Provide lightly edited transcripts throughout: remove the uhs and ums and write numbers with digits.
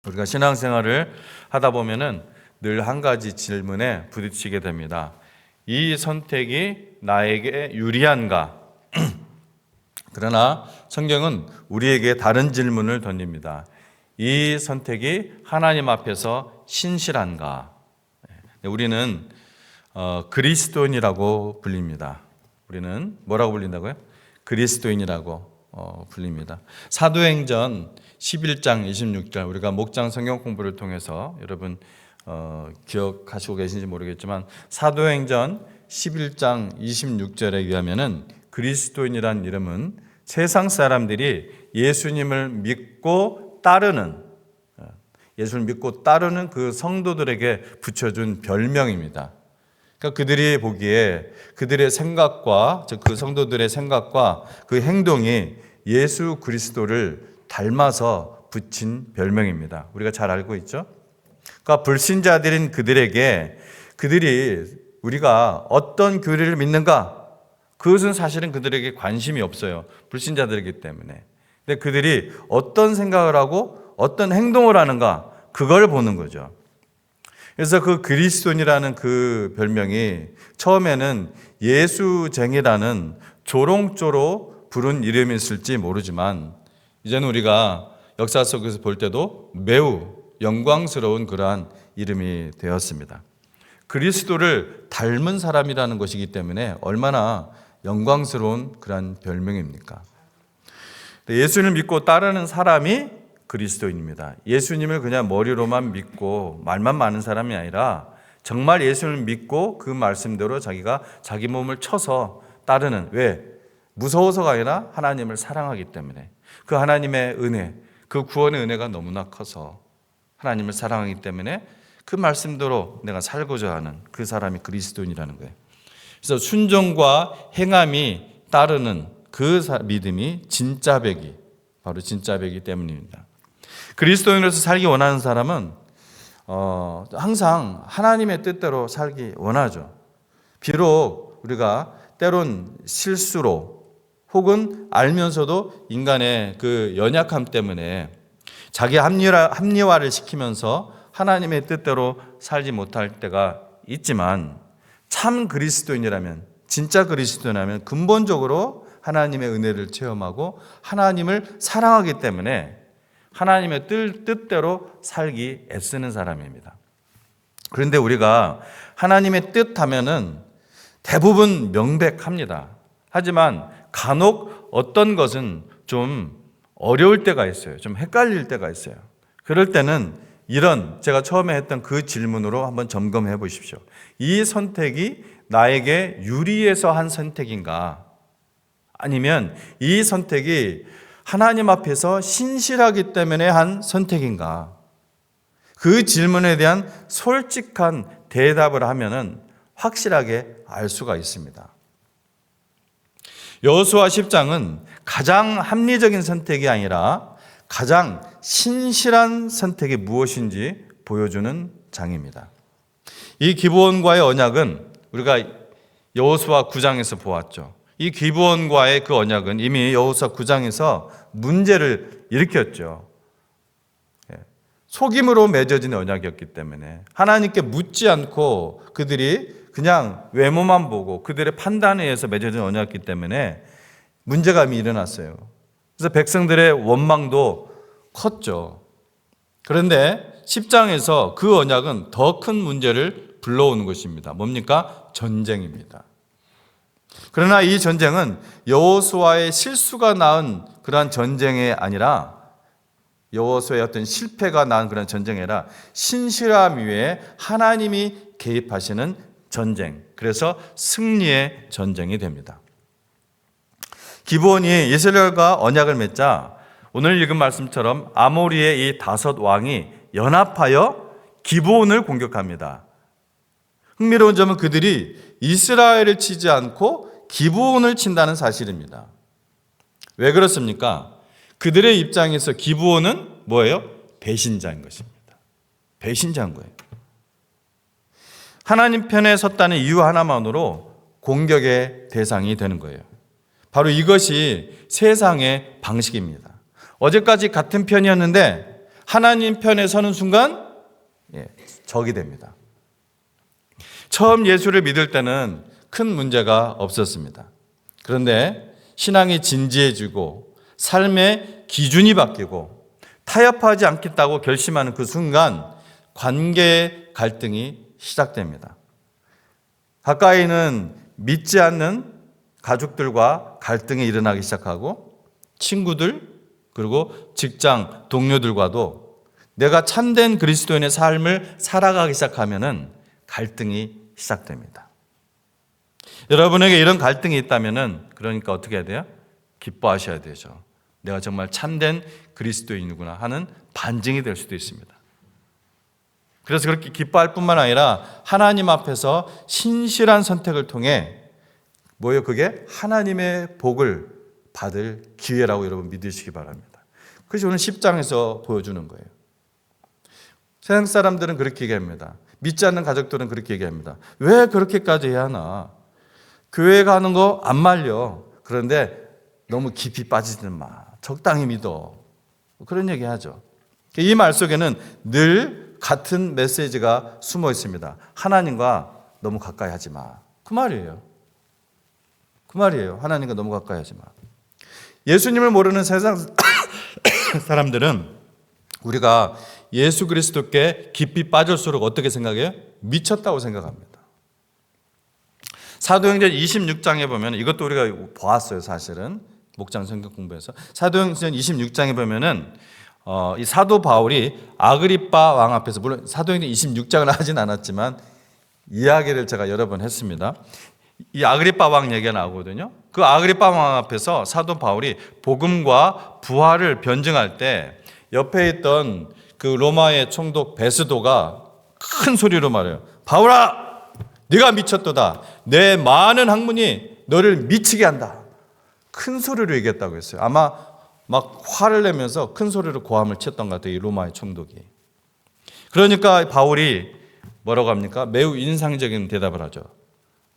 우리가 신앙생활을 하다 보면은 늘 한 가지 질문에 부딪히게 됩니다. 이 선택이 나에게 유리한가? 그러나 성경은 우리에게 다른 질문을 던집니다. 이 선택이 하나님 앞에서 신실한가? 우리는 그리스도인이라고 불립니다. 우리는 뭐라고 불린다고요? 그리스도인이라고 불립니다. 사도행전 11장 26절, 우리가 목장 성경 공부를 통해서 여러분 기억하시고 계신지 모르겠지만 사도행전 11장 26절에 의하면은 그리스도인이란 이름은 세상 사람들이 예수님을 믿고 따르는 그 성도들에게 붙여준 별명입니다. 그러니까 그들이 보기에 그들의 생각과, 즉 그 성도들의 생각과 그 행동이 예수 그리스도를 닮아서 붙인 별명입니다. 우리가 잘 알고 있죠? 그러니까 불신자들인 그들에게 우리가 어떤 교리를 믿는가? 그것은 사실은 그들에게 관심이 없어요. 불신자들이기 때문에. 근데 그들이 어떤 생각을 하고 어떤 행동을 하는가? 그걸 보는 거죠. 그래서 그 그리스도인이라는 그 별명이 처음에는 예수쟁이라는 조롱조로 부른 이름이었을지 모르지만 이제는 우리가 역사 속에서 볼 때도 매우 영광스러운 그러한 이름이 되었습니다. 그리스도를 닮은 사람이라는 것이기 때문에 얼마나 영광스러운 그러한 별명입니까? 예수님을 믿고 따르는 사람이 그리스도인입니다. 예수님을 그냥 머리로만 믿고 말만 많은 사람이 아니라 정말 예수님을 믿고 그 말씀대로 자기가 자기 몸을 쳐서 따르는, 왜? 무서워서가 아니라 하나님을 사랑하기 때문에, 그 하나님의 은혜, 그 구원의 은혜가 너무나 커서 하나님을 사랑하기 때문에 그 말씀대로 내가 살고자 하는 그 사람이 그리스도인이라는 거예요. 그래서 순종과 행함이 따르는 그 믿음이 진짜배기, 바로 진짜배기 때문입니다. 그리스도인으로서 살기 원하는 사람은 항상 하나님의 뜻대로 살기 원하죠. 비록 우리가 때론 실수로 혹은 알면서도 인간의 그 연약함 때문에 자기 합리화를 시키면서 하나님의 뜻대로 살지 못할 때가 있지만, 참 그리스도인이라면, 진짜 그리스도인이라면 근본적으로 하나님의 은혜를 체험하고 하나님을 사랑하기 때문에 하나님의 뜻대로 살기 애쓰는 사람입니다. 그런데 우리가 하나님의 뜻 하면은 대부분 명백합니다. 하지만 간혹 어떤 것은 좀 어려울 때가 있어요. 좀 헷갈릴 때가 있어요. 그럴 때는 제가 처음에 했던 그 질문으로 한번 점검해 보십시오. 이 선택이 나에게 유리해서 한 선택인가? 아니면 이 선택이 하나님 앞에서 신실하기 때문에 한 선택인가? 그 질문에 대한 솔직한 대답을 하면은 확실하게 알 수가 있습니다. 여호수아 10장은 가장 합리적인 선택이 아니라 가장 신실한 선택이 무엇인지 보여주는 장입니다. 이 기브온과의 언약은 우리가 여호수아 9장에서 보았죠. 이 기브온과의 그 언약은 이미 여호수아 9장에서 문제를 일으켰죠. 속임으로 맺어진 언약이었기 때문에 하나님께 묻지 않고 그들이 그냥 외모만 보고 그들의 판단에 의해서 맺어진 언약이었기 때문에 문제가 이미 일어났어요. 그래서 백성들의 원망도 컸죠. 그런데 10장에서 그 언약은 더 큰 문제를 불러오는 것입니다. 뭡니까? 전쟁입니다. 그러나 이 전쟁은 여호수아의 실수가 낳은 그러한 전쟁이 아니라, 여호수아의 어떤 실패가 낳은 그런 전쟁이 아니라 신실함 위에 하나님이 개입하시는 전쟁, 그래서 승리의 전쟁이 됩니다. 기브온이 이스라엘과 언약을 맺자 오늘 읽은 말씀처럼 아모리의 이 5 왕이 연합하여 기브온을 공격합니다. 흥미로운 점은 그들이 이스라엘을 치지 않고 기브온을 친다는 사실입니다. 왜 그렇습니까? 그들의 입장에서 기브온은 뭐예요? 배신자인 것입니다. 배신자인 거예요. 하나님 편에 섰다는 이유 하나만으로 공격의 대상이 되는 거예요. 바로 이것이 세상의 방식입니다. 어제까지 같은 편이었는데 하나님 편에 서는 순간 적이 됩니다. 처음 예수를 믿을 때는 큰 문제가 없었습니다. 그런데 신앙이 진지해지고 삶의 기준이 바뀌고 타협하지 않겠다고 결심하는 그 순간 관계의 갈등이 시작됩니다. 가까이는 믿지 않는 가족들과 갈등이 일어나기 시작하고 친구들 그리고 직장 동료들과도 내가 참된 그리스도인의 삶을 살아가기 시작하면은 갈등이 시작됩니다. 여러분에게 이런 갈등이 있다면은 그러니까 어떻게 해야 돼요? 기뻐하셔야 되죠. 내가 정말 참된 그리스도인이구나 하는 반증이 될 수도 있습니다. 그래서 그렇게 기뻐할 뿐만 아니라 하나님 앞에서 신실한 선택을 통해 뭐예요? 그게 하나님의 복을 받을 기회라고 여러분 믿으시기 바랍니다. 그것이 오늘 10장에서 보여주는 거예요. 세상 사람들은 그렇게 얘기합니다. 믿지 않는 가족들은 그렇게 얘기합니다. 왜 그렇게까지 해야 하나? 교회 가는 거 안 말려. 그런데 너무 깊이 빠지지 마. 적당히 믿어. 그런 얘기 하죠. 이 말 속에는 늘 같은 메시지가 숨어 있습니다. 하나님과 너무 가까이 하지 마. 그 말이에요. 그 말이에요. 하나님과 너무 가까이 하지 마. 예수님을 모르는 세상 사람들은 우리가 예수 그리스도께 깊이 빠질수록 어떻게 생각해요? 미쳤다고 생각합니다. 사도행전 26장에 보면 이것도 우리가 보았어요. 사실은 목장 성경 공부에서 사도행전 26장에 보면은 이 사도 바울이 아그리빠 왕 앞에서 물론 사도행전 26장을 하진 않았지만 이야기를 제가 여러 번 했습니다. 이 아그리빠 왕 얘기가 나오거든요. 그 아그리빠 왕 앞에서 사도 바울이 복음과 부활을 변증할 때 옆에 있던 그 로마의 총독 베스도가 큰 소리로 말해요. 바울아, 네가 미쳤도다. 내 많은 학문이 너를 미치게 한다. 큰 소리로 얘기했다고 했어요. 아마 막 화를 내면서 큰 소리로 고함을 쳤던 것 같아요. 이 로마의 총독이. 그러니까 바울이 뭐라고 합니까? 매우 인상적인 대답을 하죠.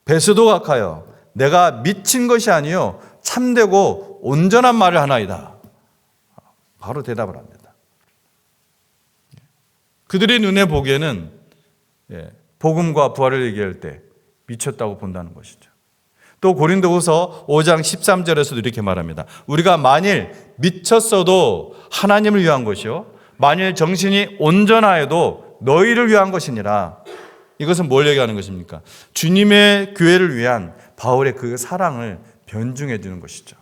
베스도가 카여, 내가 미친 것이 아니요 참되고 온전한 말을 하나이다. 바로 대답을 합니다. 그들의 눈에 보기에는 복음과 부활을 얘기할 때 미쳤다고 본다는 것이죠. 또 고린도후서 5장 13절에서도 이렇게 말합니다. 우리가 만일 미쳤어도 하나님을 위한 것이요 만일 정신이 온전하여도 너희를 위한 것이니라. 이것은 뭘 얘기하는 것입니까? 주님의 교회를 위한 바울의 그 사랑을 변증해 주는 것이죠.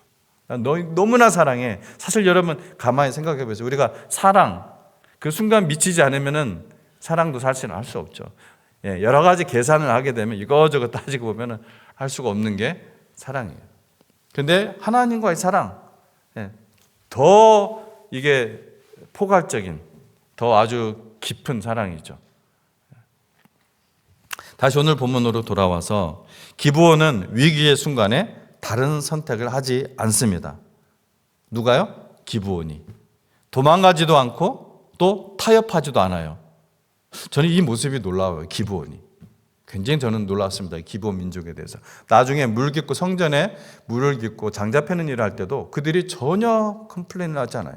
너무나 사랑해. 사실 여러분 가만히 생각해 보세요. 우리가 사랑 그 순간 미치지 않으면은 사랑도 사실은 할 수 없죠. 여러 가지 계산을 하게 되면 이거저거 따지고 보면은 할 수가 없는 게 사랑이에요. 근데 하나님과의 사랑 더 이게 포괄적인 더 아주 깊은 사랑이죠. 다시 오늘 본문으로 돌아와서 기브온은 위기의 순간에 다른 선택을 하지 않습니다. 누가요? 기브온이. 도망가지도 않고 또 타협하지도 않아요. 저는 이 모습이 놀라워요. 기브온이. 굉장히 저는 놀랐습니다. 기브온 민족에 대해서. 나중에 물 깃고 성전에 물을 깃고 장자 패는 일을 할 때도 그들이 전혀 컴플레인을 하지 않아요.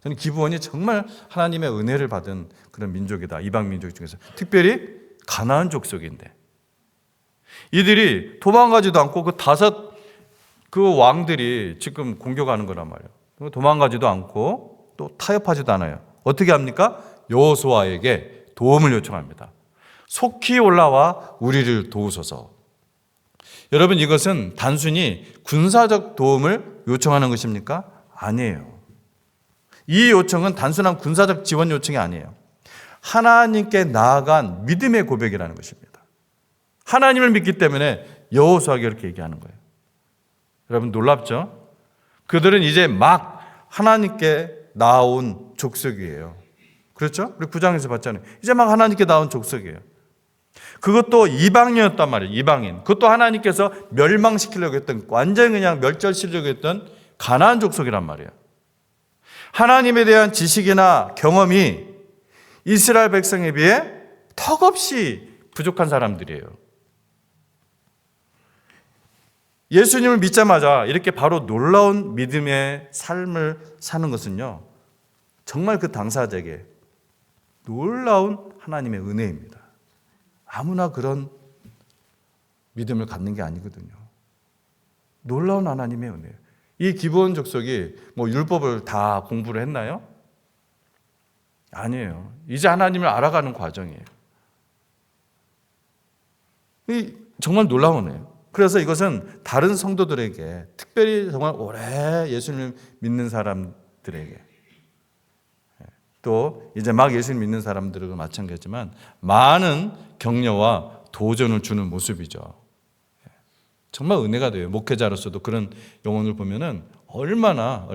저는 기브온이 정말 하나님의 은혜를 받은 그런 민족이다. 이방 민족 중에서. 특별히 가나안 족속인데 이들이 도망가지도 않고 그 다섯 그 왕들이 지금 공격하는 거란 말이에요. 도망가지도 않고 또 타협하지도 않아요. 어떻게 합니까? 여호수아에게 도움을 요청합니다. 속히 올라와 우리를 도우소서. 여러분 이것은 단순히 군사적 도움을 요청하는 것입니까? 아니에요. 이 요청은 단순한 군사적 지원 요청이 아니에요. 하나님께 나아간 믿음의 고백이라는 것입니다. 하나님을 믿기 때문에 여호수아에게 이렇게 얘기하는 거예요. 여러분 놀랍죠? 그들은 이제 막 하나님께 나온 족속이에요. 그렇죠? 우리 9장에서 봤잖아요. 이제 막 하나님께 나온 족속이에요. 그것도 이방인이었단 말이에요. 이방인. 그것도 하나님께서 멸망시키려고 했던 완전히 그냥 멸절시키려고 했던 가나안 족속이란 말이에요. 하나님에 대한 지식이나 경험이 이스라엘 백성에 비해 턱없이 부족한 사람들이에요. 예수님을 믿자마자 이렇게 바로 놀라운 믿음의 삶을 사는 것은요, 정말 그 당사자에게 놀라운 하나님의 은혜입니다. 아무나 그런 믿음을 갖는 게 아니거든요. 놀라운 하나님의 은혜예요. 이 기브온 족속이 뭐 율법을 다 공부를 했나요? 아니에요. 이제 하나님을 알아가는 과정이에요. 정말 놀라운 은혜예요. 그래서 이것은 다른 성도들에게, 특별히 정말 오래 예수님을 믿는 사람들에게, 또 이제 막 예수를 믿는 사람들과 마찬가지지만 많은 격려와 도전을 주는 모습이죠. 정말 은혜가 돼요. 목회자로서도 그런 영혼을 보면은 얼마나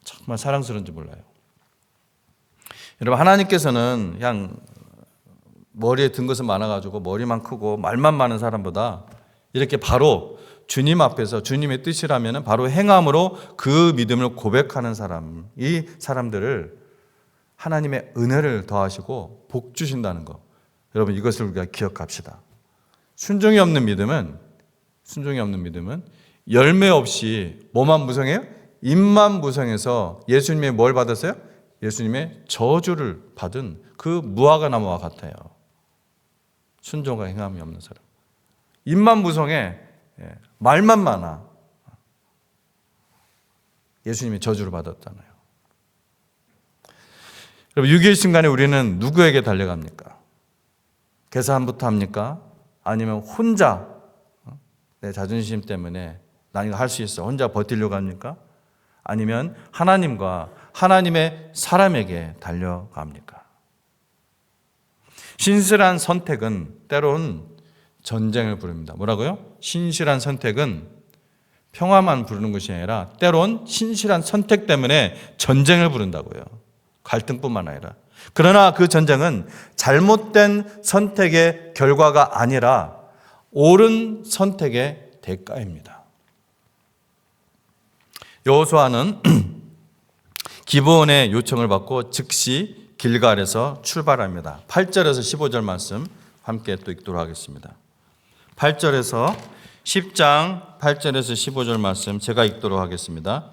정말 사랑스러운지 몰라요. 여러분, 하나님께서는 그냥 머리에 든 것은 많아가지고 머리만 크고 말만 많은 사람보다 이렇게 바로 주님 앞에서 주님의 뜻이라면 바로 행함으로 그 믿음을 고백하는 사람, 이 사람들을 하나님의 은혜를 더하시고 복 주신다는 것. 여러분, 이것을 우리가 기억합시다. 순종이 없는 믿음은 열매 없이 뭐만 무성해요? 입만 무성해서 예수님의 뭘 받았어요? 예수님의 저주를 받은 그 무화과 나무와 같아요. 순종과 행함이 없는 사람. 입만 무성해, 말만 많아. 예수님의 저주를 받았잖아요. 여러분, 6일 순간에 우리는 누구에게 달려갑니까? 계산부터 합니까? 아니면 혼자 내 자존심 때문에 난 이거 할 수 있어, 혼자 버티려고 합니까? 아니면 하나님과 하나님의 사람에게 달려갑니까? 신실한 선택은 때론 전쟁을 부릅니다. 뭐라고요? 신실한 선택은 평화만 부르는 것이 아니라 때론 신실한 선택 때문에 전쟁을 부른다고요. 갈등뿐만 아니라. 그러나 그 전쟁은 잘못된 선택의 결과가 아니라 옳은 선택의 대가입니다. 여호수아는 기브온의 요청을 받고 즉시 길갈에서 출발합니다. 8절에서 15절 말씀 함께 또 읽도록 하겠습니다. 8절에서 10장 8절에서 15절 말씀 제가 읽도록 하겠습니다.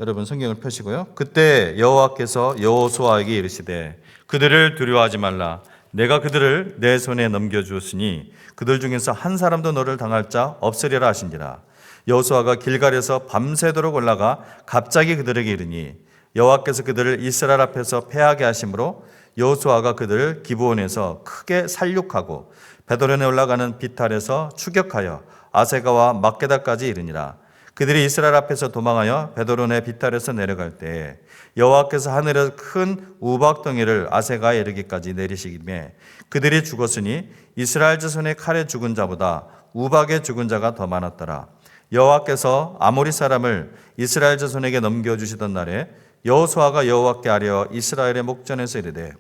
여러분 성경을 펴시고요. 그때 여호와께서 여호수아에게 이르시되 그들을 두려워하지 말라. 내가 그들을 내 손에 넘겨주었으니 그들 중에서 한 사람도 너를 당할 자 없으리라 하신지라. 여호수아가 길갈에서 밤새도록 올라가 갑자기 그들에게 이르니 여호와께서 그들을 이스라엘 앞에서 패하게 하심으로 여호수아가 그들을 기브온에서 크게 살육하고 베드론에 올라가는 비탈에서 추격하여 아세가와 막게다까지 이르니라. 그들이 이스라엘 앞에서 도망하여 베드론의 비탈에서 내려갈 때에 여호와께서 하늘에서 큰 우박덩이를 아세가에 이르기까지 내리시기에 그들이 죽었으니 이스라엘 자손의 칼에 죽은 자보다 우박에 죽은 자가 더 많았더라. 여호와께서 아모리 사람을 이스라엘 자손에게 넘겨주시던 날에 여호수아가 여호와께 아뢰어 이스라엘의 목전에서 이르되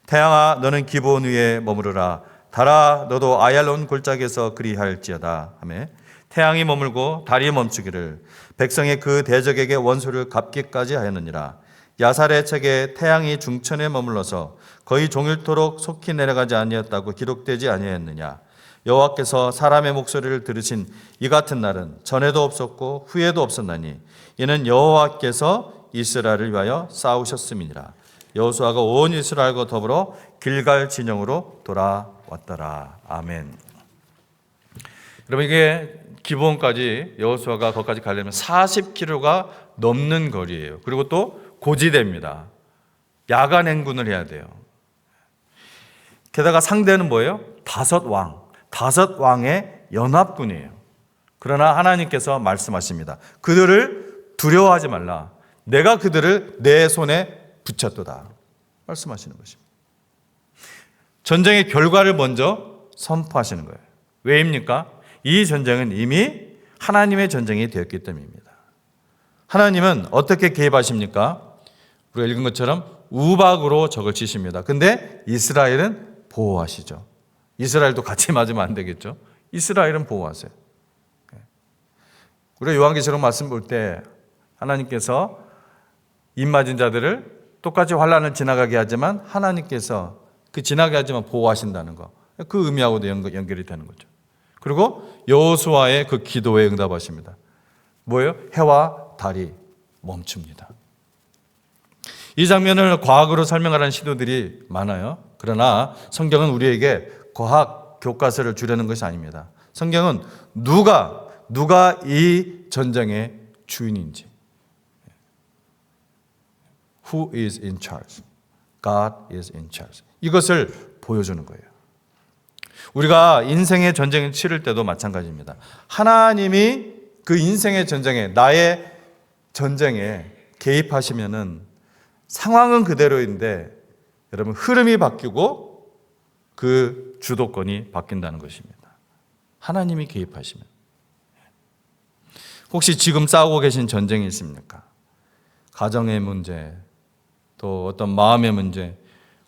태양아 너는 기브온 위에 머무르라. 달아 너도 아얄론 골짜기에서 그리할지어다 하며 태양이 머물고 달이 멈추기를 백성의 그 대적에게 원수를 갚기까지 하였느니라. 야살의 책에 태양이 중천에 머물러서 거의 종일토록 속히 내려가지 아니었다고 기록되지 아니하였느냐. 여호와께서 사람의 목소리를 들으신 이 같은 날은 전에도 없었고 후에도 없었나니 이는 여호와께서 이스라엘을 위하여 싸우셨음이니라. 여호수아가 온 이스라엘과 더불어 길갈 진영으로 돌아왔더라. 아멘. 여러분 이게 기브온까지 여호수아가 거기까지 가려면 40km가 넘는 거리예요. 그리고 또 고지대입니다. 야간 행군을 해야 돼요. 게다가 상대는 뭐예요? 다섯 왕의 연합군이에요. 그러나 하나님께서 말씀하십니다. 그들을 두려워하지 말라. 내가 그들을 내 손에 붙였도다. 말씀하시는 것입니다. 전쟁의 결과를 먼저 선포하시는 거예요. 왜입니까? 이 전쟁은 이미 하나님의 전쟁이 되었기 때문입니다. 하나님은 어떻게 개입하십니까? 우리가 읽은 것처럼 우박으로 적을 치십니다. 근데 이스라엘은 보호하시죠. 이스라엘도 같이 맞으면 안 되겠죠. 이스라엘은 보호하세요. 우리가 요한계시록 말씀 볼 때 하나님께서 입맞은 자들을 똑같이 환난을 지나가게 하지만 하나님께서 그 지나게 하지만 보호하신다는 거. 그 의미하고도 연결이 되는 거죠. 그리고 여호수아의 그 기도에 응답하십니다. 뭐예요? 해와 달이 멈춥니다. 이 장면을 과학으로 설명하라는 시도들이 많아요. 그러나 성경은 우리에게 과학 교과서를 주려는 것이 아닙니다. 성경은 누가 이 전쟁의 주인인지, Who is in charge? God is in charge. 이것을 보여주는 거예요. 우리가 인생의 전쟁을 치를 때도 마찬가지입니다. 하나님이 그 인생의 전쟁에, 나의 전쟁에 개입하시면은 상황은 그대로인데 여러분 흐름이 바뀌고 그 주도권이 바뀐다는 것입니다. 하나님이 개입하시면. 혹시 지금 싸우고 계신 전쟁이 있습니까? 가정의 문제, 또 어떤 마음의 문제,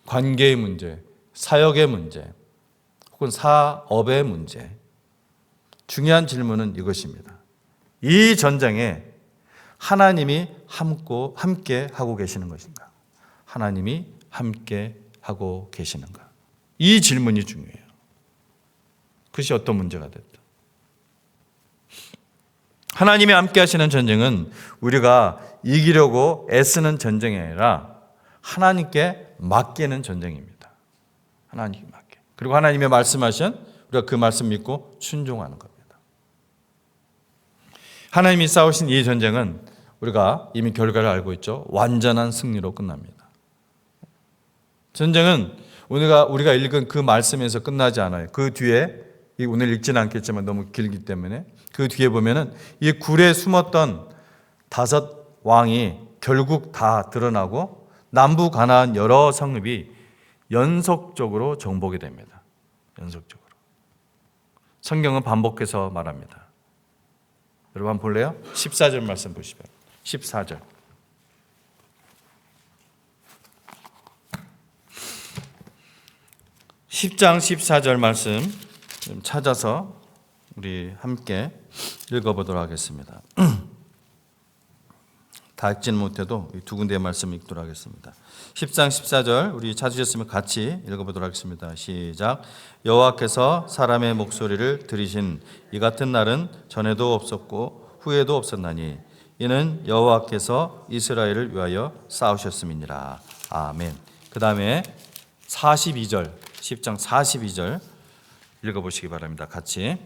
관계의 문제, 사역의 문제, 혹은 사업의 문제. 중요한 질문은 이것입니다. 이 전쟁에 하나님이 함께 하고 계시는 것인가? 하나님이 함께 하고 계시는가? 이 질문이 중요해요. 그것이 어떤 문제가 됐든. 하나님이 함께 하시는 전쟁은 우리가 이기려고 애쓰는 전쟁이 아니라 하나님께 맡기는 전쟁입니다. 하나님께 맡겨. 그리고 하나님의 말씀하신 우리가 그 말씀 믿고 순종하는 겁니다. 하나님이 싸우신 이 전쟁은 우리가 이미 결과를 알고 있죠. 완전한 승리로 끝납니다. 전쟁은 우리가 읽은 그 말씀에서 끝나지 않아요. 그 뒤에 오늘 읽지는 않겠지만 너무 길기 때문에 그 뒤에 보면은 이 굴에 숨었던 5 왕이 결국 다 드러나고 남부 가나안 여러 성읍이 연속적으로 정복이 됩니다. 연속적으로. 성경은 반복해서 말합니다. 여러분 한번 볼래요? 14절 말씀 보시면 14절. 10장 14절 말씀 좀 찾아서 우리 함께 읽어보도록 하겠습니다. 다 읽지는 못해도 두 군데의 말씀 읽도록 하겠습니다. 10장 14절 우리 찾으셨으면 같이 읽어보도록 하겠습니다. 시작. 여호와께서 사람의 목소리를 들으신 이 같은 날은 전에도 없었고 후에도 없었나니 이는 여호와께서 이스라엘을 위하여 싸우셨음이니라. 아멘. 그 다음에 42절 10장 42절 읽어보시기 바랍니다. 같이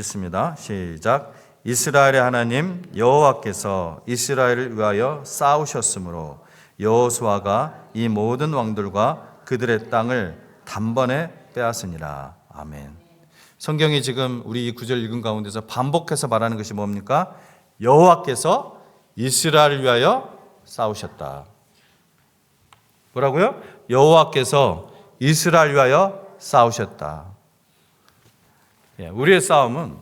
씁니다. 시작. 이스라엘의 하나님 여호와께서 이스라엘을 위하여 싸우셨으므로 여호수아가 이 모든 왕들과 그들의 땅을 단번에 빼앗으니라. 아멘. 성경이 지금 우리 이 구절 읽은 가운데서 반복해서 말하는 것이 뭡니까? 여호와께서 이스라엘을 위하여 싸우셨다. 뭐라고요? 여호와께서 이스라엘 위하여 싸우셨다. 우리의 싸움은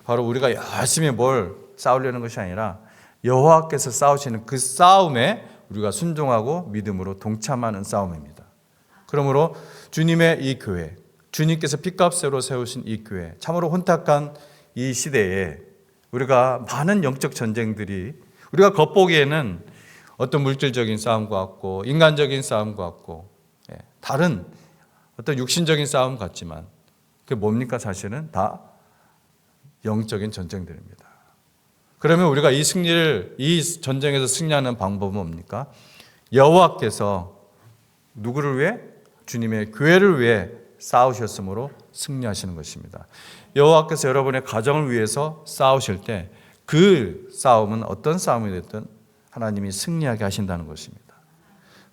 바로 우리가 열심히 뭘 싸우려는 것이 아니라 여호와께서 싸우시는 그 싸움에 우리가 순종하고 믿음으로 동참하는 싸움입니다. 그러므로 주님의 이 교회, 주님께서 핏값으로 세우신 이 교회, 참으로 혼탁한 이 시대에 우리가 많은 영적 전쟁들이 우리가 겉보기에는 어떤 물질적인 싸움 같고 인간적인 싸움 같고 다른 어떤 육신적인 싸움 같지만 그게 뭡니까? 사실은 다 영적인 전쟁들입니다. 그러면 우리가 이 전쟁에서 승리하는 방법은 뭡니까? 여호와께서 누구를 위해? 주님의 교회를 위해 싸우셨으므로 승리하시는 것입니다. 여호와께서 여러분의 가정을 위해서 싸우실 때 그 싸움은 어떤 싸움이 됐든 하나님이 승리하게 하신다는 것입니다.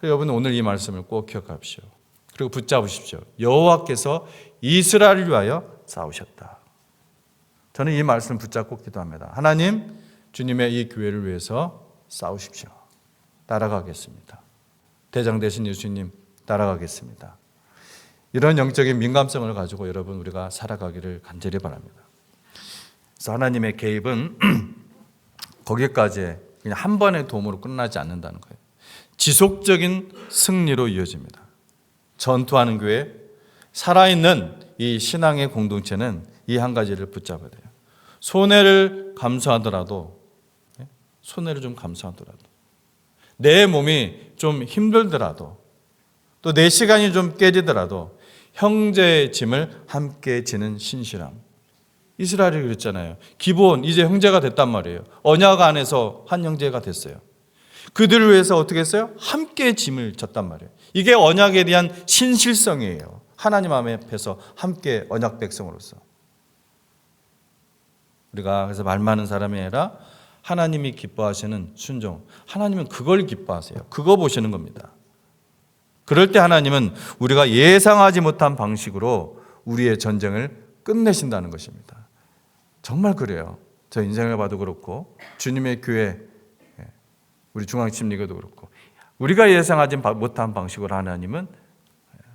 여러분 오늘 이 말씀을 꼭 기억하십시오. 그리고 붙잡으십시오. 여호와께서 이스라엘을 위하여 싸우셨다. 저는 이 말씀 붙잡고 기도합니다. 하나님, 주님의 이 교회를 위해서 싸우십시오. 따라가겠습니다. 대장 되신 예수님 따라가겠습니다. 이런 영적인 민감성을 가지고 여러분 우리가 살아가기를 간절히 바랍니다. 그래서 하나님의 개입은 거기까지 그냥 한 번의 도움으로 끝나지 않는다는 거예요. 지속적인 승리로 이어집니다. 전투하는 교회, 살아있는 이 신앙의 공동체는 이 한 가지를 붙잡아야 돼요. 손해를 감수하더라도 내 몸이 좀 힘들더라도 또 내 시간이 좀 깨지더라도 형제의 짐을 함께 지는 신실함. 이스라엘이 그랬잖아요. 기본 이제 형제가 됐단 말이에요. 언약 안에서 한 형제가 됐어요. 그들을 위해서 어떻게 했어요? 함께 짐을 졌단 말이에요. 이게 언약에 대한 신실성이에요. 하나님 앞에서 함께 언약 백성으로서. 우리가 그래서 말 많은 사람이 아니라 하나님이 기뻐하시는 순종. 하나님은 그걸 기뻐하세요. 그거 보시는 겁니다. 그럴 때 하나님은 우리가 예상하지 못한 방식으로 우리의 전쟁을 끝내신다는 것입니다. 정말 그래요. 저 인생을 봐도 그렇고 주님의 교회, 우리 중앙침리교도 그렇고 우리가 예상하지 못한 방식으로 하나님은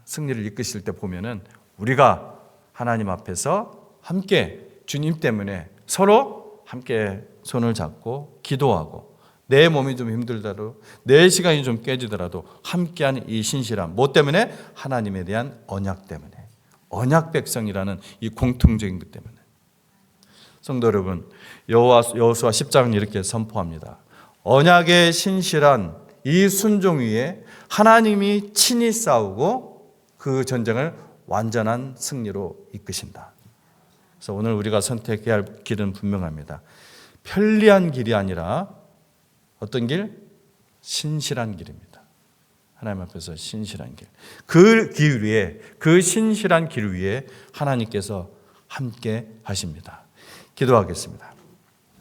승리를 이끄실 때 보면은 우리가 하나님 앞에서 함께 주님 때문에 서로 함께 손을 잡고 기도하고 내 몸이 좀 힘들더라도 내 시간이 좀 깨지더라도 함께하는 이 신실함. 뭐 때문에? 하나님에 대한 언약 때문에. 언약 백성이라는 이 공통적인 것 때문에. 성도 여러분, 여호수아 10장은 이렇게 선포합니다. 언약의 신실한 이 순종 위에 하나님이 친히 싸우고 그 전쟁을 완전한 승리로 이끄신다. 그래서 오늘 우리가 선택해야 할 길은 분명합니다. 편리한 길이 아니라 어떤 길? 신실한 길입니다. 하나님 앞에서 신실한 길. 그 길 위에, 그 신실한 길 위에 하나님께서 함께 하십니다. 기도하겠습니다.